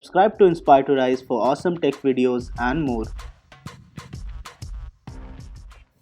Subscribe to Inspire to Rise for awesome tech videos and more.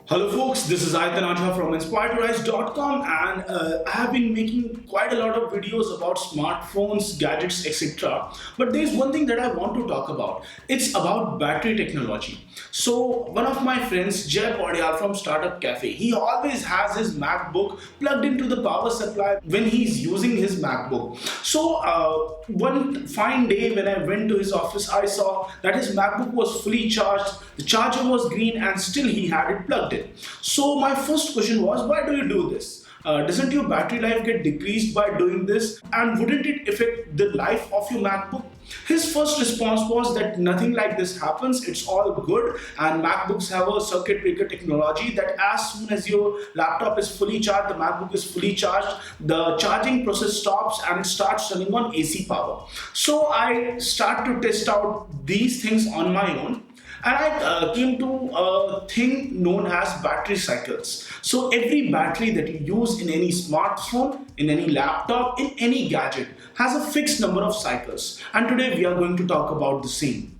Hello folks, this is Aitanatha from inspiredrise.com and I have been making quite a lot of videos about smartphones, gadgets, etc. But there's one thing that I want to talk about. It's about battery technology. So one of my friends, Jay Padial from Startup Cafe, he always has his MacBook plugged into the power supply when he's using his MacBook. So one fine day when I went to his office, I saw that his MacBook was fully charged, the charger was green and still he had it plugged in. So my first question was, why do you do this? Doesn't your battery life get decreased by doing this? And wouldn't it affect the life of your MacBook? His first response was that nothing like this happens, it's all good, and MacBooks have a circuit breaker technology that as soon as your laptop is fully charged, the MacBook is fully charged, the charging process stops and it starts running on AC power. So I start to test out these things on my own. And I came to a thing known as battery cycles. So every battery that you use in any smartphone, in any laptop, in any gadget has a fixed number of cycles. And today we are going to talk about the same.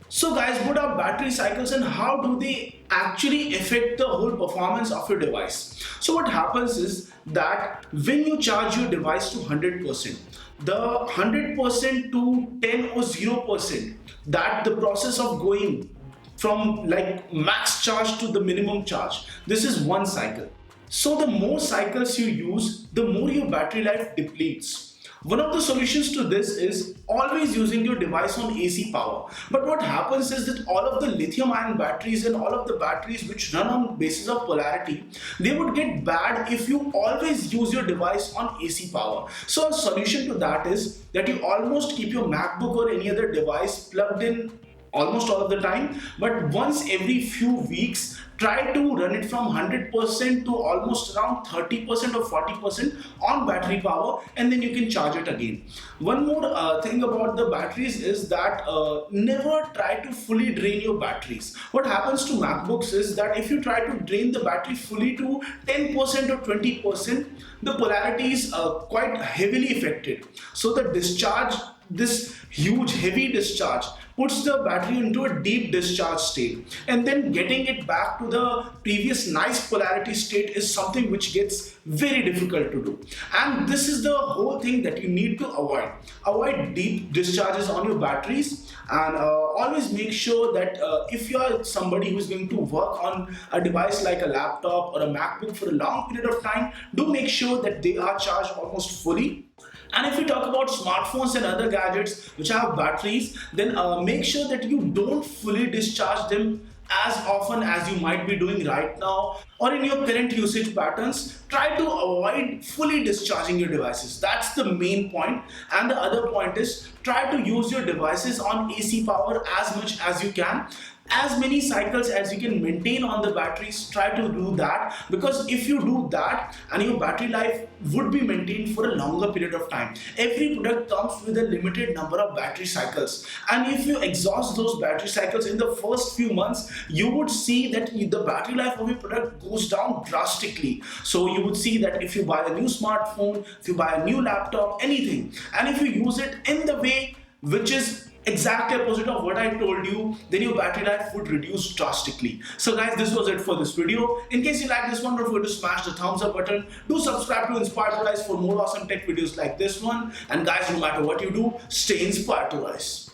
So guys, what are battery cycles and how do they actually affect the whole performance of your device? So what happens is that when you charge your device to 100%, the 100% to 10 or 0%, that the process of going from like max charge to the minimum charge, this is one cycle. So the more cycles you use, the more your battery life depletes. One of the solutions to this is always using your device on AC power. But what happens is that all of the lithium ion batteries and all of the batteries which run on basis of polarity, they would get bad if you always use your device on AC power. So a solution to that is that you almost keep your MacBook or any other device plugged in almost all of the time, but once every few weeks try to run it from 100% to almost around 30% or 40% on battery power, and then you can charge it again. One more thing about the batteries is that never try to fully drain your batteries. What happens to MacBooks is that if you try to drain the battery fully to 10% or 20%, the polarity is quite heavily affected. So the discharge, this huge heavy discharge, puts the battery into a deep discharge state, and then getting it back to the previous nice polarity state is something which gets very difficult to do. And this is the whole thing that you need to avoid deep discharges on your batteries, and always make sure that if you are somebody who is going to work on a device like a laptop or a MacBook for a long period of time, do make sure that they are charged almost fully. And if we talk about smartphones and other gadgets which have batteries, then make sure that you don't fully discharge them as often as you might be doing right now or in your current usage patterns. Try to avoid fully discharging your devices. That's the main point. And the other point is try to use your devices on AC power as much as you can. As many cycles as you can maintain on the batteries, try to do that, because if you do that and your battery life would be maintained for a longer period of time. Every product comes with a limited number of battery cycles, and if you exhaust those battery cycles in the first few months, you would see that the battery life of your product goes down drastically. So you would see that if you buy a new smartphone, if you buy a new laptop, anything, and if you use it in the way which is exactly opposite of what I told you, then your battery life would reduce drastically. So guys, this was it for this video. In case you like this one, don't forget to smash the thumbs up button. Do subscribe to Inspire to Rise for more awesome tech videos like this one. And guys, no matter what you do, stay inspired to rise.